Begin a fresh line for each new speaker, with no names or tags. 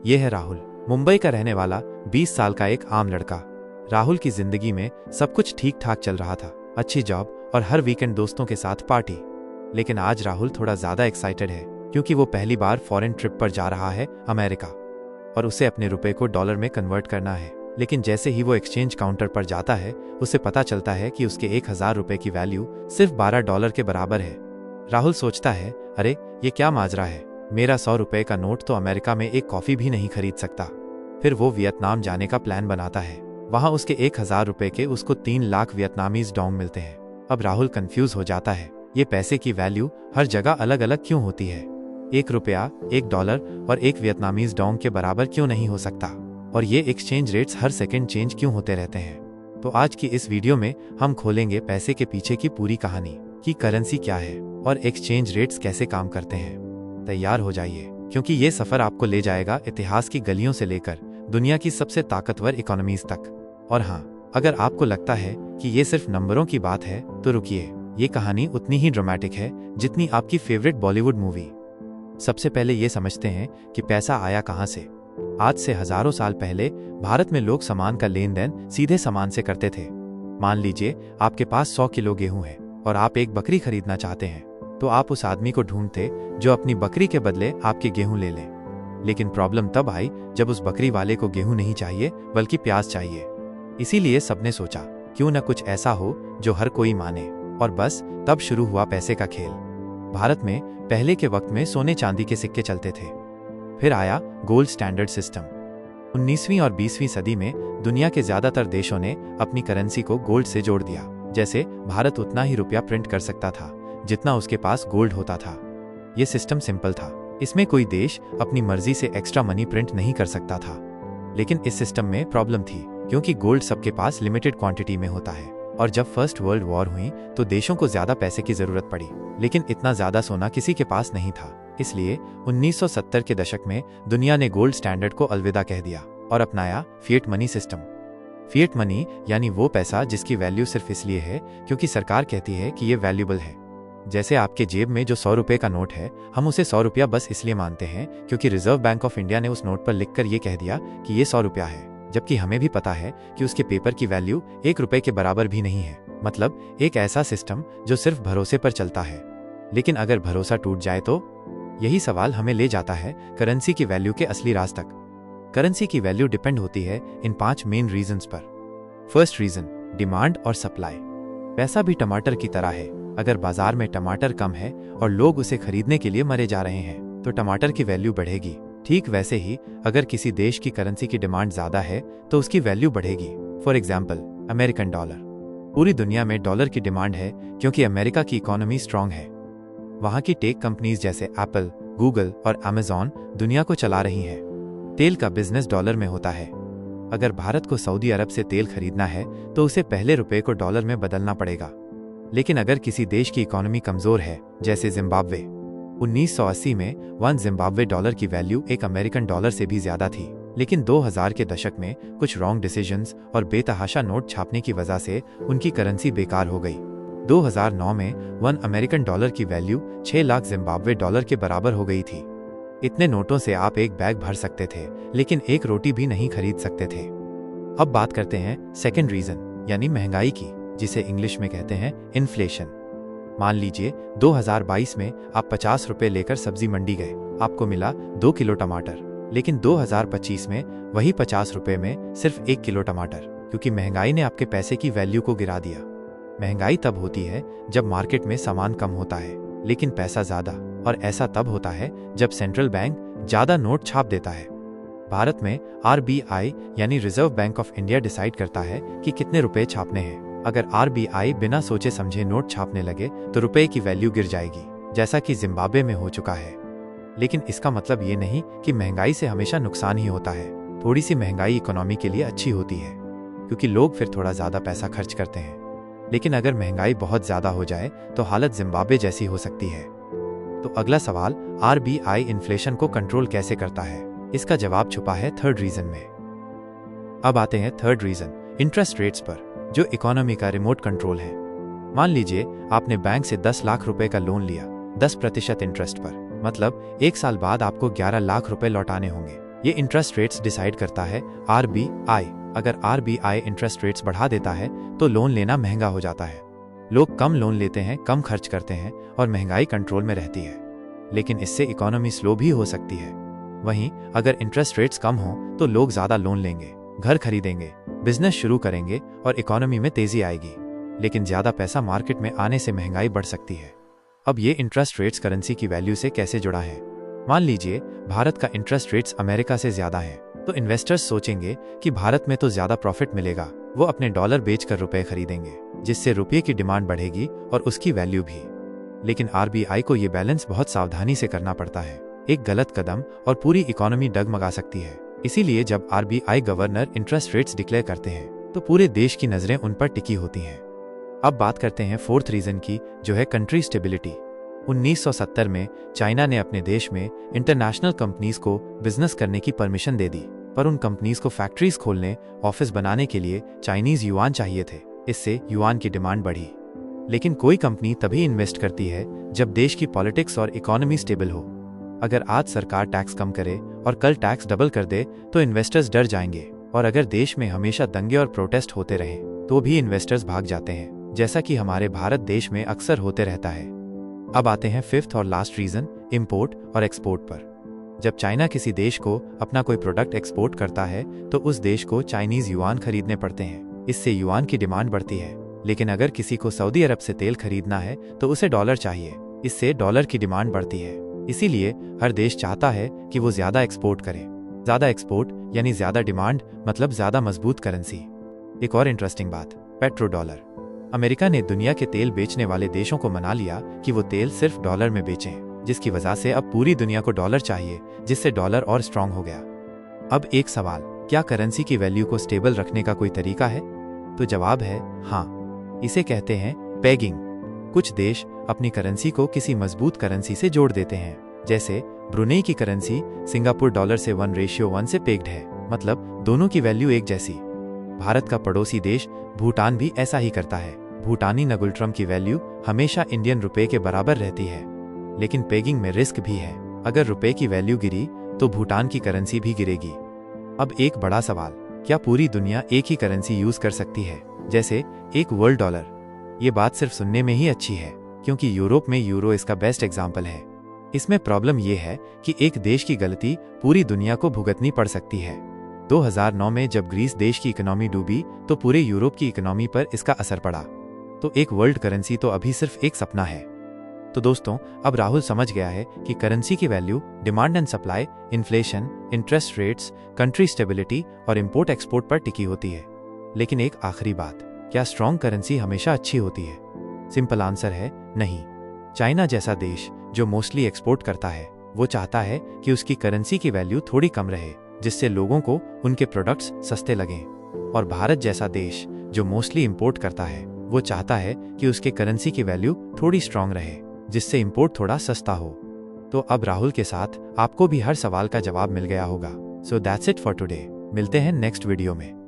ये है राहुल, मुंबई का रहने वाला 20 साल का एक आम लड़का। राहुल की जिंदगी में सब कुछ ठीक ठाक चल रहा था, अच्छी जॉब और हर वीकेंड दोस्तों के साथ पार्टी। लेकिन आज राहुल थोड़ा ज्यादा एक्साइटेड है क्योंकि वो पहली बार फॉरेन ट्रिप पर जा रहा है, अमेरिका, और उसे अपने रुपए को डॉलर में कन्वर्ट करना है। लेकिन जैसे ही वो एक्सचेंज काउंटर पर जाता है, उसे पता चलता है कि उसके 1000 रुपए की वैल्यू सिर्फ $12 के बराबर है। राहुल सोचता है, अरे ये क्या माजरा है, मेरा 100 रुपए का नोट तो अमेरिका में एक कॉफी भी नहीं खरीद सकता। फिर वो वियतनाम जाने का प्लान बनाता है। वहां उसके 1000 रुपए के उसको 3 लाख वियतनामीज डोंग मिलते हैं। अब राहुल कंफ्यूज हो जाता है, ये पैसे की वैल्यू हर जगह अलग अलग क्यों होती है? 1 रुपया, $1 और 1 वियतनामीज डोंग के बराबर क्यों नहीं हो सकता? और ये एक्सचेंज रेट्स हर सेकंड चेंज क्यों होते रहते हैं? तो आज की इस वीडियो में हम खोलेंगे पैसे के पीछे की पूरी कहानी कि करेंसी क्या है और एक्सचेंज रेट्स कैसे काम करते हैं। तैयार हो जाइए, क्योंकि ये सफर आपको ले जाएगा इतिहास की गलियों से लेकर दुनिया की सबसे ताकतवर इकोनॉमीज तक। और हाँ, अगर आपको लगता है कि ये सिर्फ नंबरों की बात है तो रुकिए, ये कहानी उतनी ही ड्रामेटिक है जितनी आपकी फेवरेट बॉलीवुड मूवी। सबसे पहले ये समझते हैं कि पैसा आया कहाँ से। आज से हजारों साल पहले भारत में लोग सामान का लेन देन सीधे सामान से करते थे। मान लीजिए आपके पास 100 किलो गेहूं है और आप एक बकरी खरीदना चाहते हैं, तो आप उस आदमी को ढूंढते जो अपनी बकरी के बदले आपके गेहूं ले ले। लेकिन प्रॉब्लम तब आई जब उस बकरी वाले को गेहूं नहीं चाहिए बल्कि प्याज चाहिए। इसीलिए सबने सोचा क्यों न कुछ ऐसा हो जो हर कोई माने, और बस तब शुरू हुआ पैसे का खेल। भारत में पहले के वक्त में सोने चांदी के सिक्के चलते थे। फिर आया गोल्ड स्टैंडर्ड सिस्टम। 19वीं और 20वीं सदी में दुनिया के ज्यादातर देशों ने अपनी करेंसी को गोल्ड से जोड़ दिया। जैसे भारत उतना ही रुपया प्रिंट कर सकता था जितना उसके पास गोल्ड होता था। ये सिस्टम सिंपल था, इसमें कोई देश अपनी मर्जी से एक्स्ट्रा मनी प्रिंट नहीं कर सकता था। लेकिन इस सिस्टम में प्रॉब्लम थी, क्योंकि गोल्ड सबके पास लिमिटेड क्वांटिटी में होता है, और जब फर्स्ट वर्ल्ड वॉर हुई तो देशों को ज्यादा पैसे की जरूरत पड़ी, लेकिन इतना ज्यादा सोना किसी के पास नहीं था। इसलिए 1970 के दशक में दुनिया ने गोल्ड स्टैंडर्ड को अलविदा कह दिया और अपनाया fiat money system. Fiat money यानी वो पैसा जिसकी वैल्यू सिर्फ इसलिए है क्योंकि सरकार कहती है कि ये वैल्यूबल है। जैसे आपके जेब में जो 100 रुपए का नोट है, हम उसे 100 रुपया बस इसलिए मानते हैं क्योंकि रिजर्व बैंक ऑफ इंडिया ने उस नोट पर लिखकर ये कह दिया कि ये 100 रुपया है, जबकि हमें भी पता है कि उसके पेपर की वैल्यू 1 रुपए के बराबर भी नहीं है। मतलब एक ऐसा सिस्टम जो सिर्फ भरोसे पर चलता है। लेकिन अगर भरोसा टूट जाए तो? यही सवाल हमें ले जाता है करेंसी की वैल्यू के असली राज तक। करेंसी की वैल्यू डिपेंड होती है इन 5 मेन रीजंस पर। फर्स्ट रीजन, डिमांड और सप्लाई। पैसा भी टमाटर की तरह है। अगर बाजार में टमाटर कम है और लोग उसे खरीदने के लिए मरे जा रहे हैं, तो टमाटर की वैल्यू बढ़ेगी। ठीक वैसे ही अगर किसी देश की करेंसी की डिमांड ज्यादा है तो उसकी वैल्यू बढ़ेगी। For example, American dollar. पूरी दुनिया में डॉलर की डिमांड है क्योंकि अमेरिका की इकोनॉमी स्ट्रांग है। वहां की टेक कंपनीज जैसे एप्पल, गूगल और अमेजॉन दुनिया को चला रही हैं। तेल का बिजनेस डॉलर में होता है। अगर भारत को सऊदी अरब से तेल खरीदना है तो उसे पहले रुपए को डॉलर में बदलना पड़ेगा। लेकिन अगर किसी देश की इकोनॉमी कमजोर है, जैसे जिम्बाब्वे, 1980 में 1 जिम्बाब्वे डॉलर की वैल्यू 1 अमेरिकन डॉलर से भी ज्यादा थी। लेकिन 2000 के दशक में कुछ रॉन्ग डिसीजंस और बेतहाशा नोट छापने की वजह से उनकी करेंसी बेकार हो गई। 2009 में 1 अमेरिकन डॉलर की वैल्यू 6 लाख जिम्बाब्वे डॉलर के बराबर हो गई थी। इतने नोटों से आप एक बैग भर सकते थे, लेकिन एक रोटी भी नहीं खरीद सकते थे। अब बात करते हैं सेकेंड रीजन यानी महंगाई की, जिसे इंग्लिश में कहते हैं इन्फ्लेशन। मान लीजिए 2022 में आप 50 रुपए लेकर सब्जी मंडी गए, आपको मिला 2 किलो टमाटर। लेकिन 2025 में वही 50 रुपए में सिर्फ 1 किलो टमाटर, क्योंकि महंगाई ने आपके पैसे की वैल्यू को गिरा दिया। महंगाई तब होती है जब मार्केट में सामान कम होता है लेकिन पैसा ज्यादा, और ऐसा तब होता है जब सेंट्रल बैंक ज्यादा नोट छाप देता है। भारत में RBI यानी reserve bank of India decide करता है कि कितने रुपए छापने हैं। अगर RBI बिना सोचे समझे नोट छापने लगे तो रुपए की वैल्यू गिर जाएगी, जैसा कि जिम्बाब्वे में हो चुका है। लेकिन इसका मतलब ये नहीं कि महंगाई से हमेशा नुकसान ही होता है। थोड़ी सी महंगाई इकोनॉमी के लिए अच्छी होती है, क्योंकि लोग फिर थोड़ा ज्यादा पैसा खर्च करते हैं। लेकिन अगर महंगाई बहुत ज्यादा हो जाए तो हालत जिम्बाब्वे जैसी हो सकती है। तो अगला सवाल, RBI इन्फ्लेशन को कंट्रोल कैसे करता है? इसका जवाब छुपा है थर्ड रीजन में। अब आते हैं थर्ड रीजन, इंटरेस्ट रेट्स पर, जो इकोनॉमी का रिमोट कंट्रोल है। मान लीजिए आपने बैंक से 10 लाख रुपए का लोन लिया 10% इंटरेस्ट पर, मतलब 1 साल बाद आपको 11 लाख रुपए लौटाने होंगे। ये इंटरेस्ट रेट्स डिसाइड करता है RBI। अगर RBI इंटरेस्ट रेट्स बढ़ा देता है तो लोन लेना महंगा हो जाता है। लोग कम लोन लेते हैं, कम खर्च करते हैं और महंगाई कंट्रोल में रहती है। लेकिन इससे इकोनॉमी स्लो भी हो सकती है। वहीं अगर इंटरेस्ट रेट्स कम हो तो लोग ज्यादा लोन लेंगे, घर खरीदेंगे, बिजनेस शुरू करेंगे और इकोनॉमी में तेजी आएगी। लेकिन ज्यादा पैसा मार्केट में आने से महंगाई बढ़ सकती है। अब ये इंटरेस्ट रेट्स करेंसी की वैल्यू से कैसे जुड़ा है? मान लीजिए भारत का इंटरेस्ट रेट्स अमेरिका से ज्यादा है, तो इन्वेस्टर्स सोचेंगे कि भारत में तो ज्यादा प्रॉफिट मिलेगा। वो अपने डॉलर बेचकर रुपए खरीदेंगे, जिससे रुपये की डिमांड बढ़ेगी और उसकी वैल्यू भी। लेकिन RBI को ये बैलेंस बहुत सावधानी से करना पड़ता है। एक गलत कदम और पूरी इकोनॉमी डगमगा सकती है। इसीलिए जब RBI governor interest rates declare करते हैं तो पूरे देश की नजरें उन पर टिकी होती हैं। अब बात करते हैं फोर्थ रीजन की, जो है कंट्री स्टेबिलिटी। 1970 में चाइना ने अपने देश में इंटरनेशनल कंपनीज को बिजनेस करने की परमिशन दे दी, पर उन कंपनीज को फैक्ट्रीज खोलने, ऑफिस बनाने के लिए चाइनीज युआन चाहिए थे। इससे युआन की डिमांड बढ़ी। लेकिन कोई कंपनी तभी इन्वेस्ट करती है जब देश की पॉलिटिक्स और इकोनॉमी स्टेबल हो। अगर आज सरकार टैक्स कम करे और कल टैक्स डबल कर दे तो इन्वेस्टर्स डर जाएंगे। और अगर देश में हमेशा दंगे और प्रोटेस्ट होते रहे तो भी इन्वेस्टर्स भाग जाते हैं, जैसा कि हमारे भारत देश में अक्सर होते रहता है। अब आते हैं फिफ्थ और लास्ट रीजन, इंपोर्ट और एक्सपोर्ट पर। जब चाइना किसी देश को अपना कोई प्रोडक्ट एक्सपोर्ट करता है तो उस देश को चाइनीज युआन खरीदने पड़ते हैं। इससे युआन की डिमांड बढ़ती है। लेकिन अगर किसी को सऊदी अरब से तेल खरीदना है तो उसे डॉलर चाहिए। इससे डॉलर की डिमांड बढ़ती है। इसीलिए हर देश चाहता है कि वो ज्यादा एक्सपोर्ट करे। ज्यादा एक्सपोर्ट यानी ज्यादा डिमांड, मतलब ज्यादा मजबूत करेंसी। एक और इंटरेस्टिंग बात, पेट्रो डॉलर। अमेरिका ने दुनिया के तेल बेचने वाले देशों को मना लिया कि वो तेल सिर्फ डॉलर में बेचें, जिसकी वजह से अब पूरी दुनिया को डॉलर चाहिए, जिससे डॉलर और स्ट्रांग हो गया। अब एक सवाल, क्या करेंसी की वैल्यू को स्टेबल रखने का कोई तरीका है? तो जवाब है हाँ। इसे कहते हैं पेगिंग। कुछ देश अपनी करेंसी को किसी मजबूत करेंसी से जोड़ देते हैं। जैसे ब्रुनेई की करेंसी सिंगापुर डॉलर से 1:1 से पेग्ड है, मतलब दोनों की वैल्यू एक जैसी। भारत का पड़ोसी देश भूटान भी ऐसा ही करता है। भूटानी नगुल्ट्रम की वैल्यू हमेशा इंडियन रुपए के बराबर रहती है। लेकिन पेगिंग में रिस्क भी है। अगर रुपए की वैल्यू गिरी तो भूटान की करेंसी भी गिरेगी। अब एक बड़ा सवाल, क्या पूरी दुनिया एक ही करेंसी यूज कर सकती है, जैसे एक वर्ल्ड डॉलर? ये बात सिर्फ सुनने में ही अच्छी है, क्योंकि यूरोप में यूरो इसका बेस्ट एग्जाम्पल है। इसमें प्रॉब्लम यह है कि एक देश की गलती पूरी दुनिया को भुगतनी पड़ सकती है। 2009 में जब ग्रीस देश की इकोनॉमी डूबी तो पूरे यूरोप की इकोनॉमी पर इसका असर पड़ा। तो एक वर्ल्ड करेंसी तो अभी सिर्फ एक सपना है। तो दोस्तों, अब राहुल समझ गया है कि करेंसी की value demand and supply, inflation, interest rates, country stability और इंपोर्ट एक्सपोर्ट पर टिकी होती है। लेकिन एक आखिरी बात, क्या स्ट्रॉन्ग करेंसी हमेशा अच्छी होती है? सिंपल आंसर है नहीं। चाइना जैसा देश जो मोस्टली एक्सपोर्ट करता है, वो चाहता है कि उसकी करेंसी की वैल्यू थोड़ी कम रहे, जिससे लोगों को उनके प्रोडक्ट्स सस्ते लगें। और भारत जैसा देश जो मोस्टली इंपोर्ट करता है, वो चाहता है कि उसके करेंसी की वैल्यू थोड़ी स्ट्रांग रहे, जिससे इंपोर्ट थोड़ा सस्ता हो। तो अब राहुल के साथ आपको भी हर सवाल का जवाब मिल गया होगा। So that's it for today. मिलते हैं नेक्स्ट वीडियो में।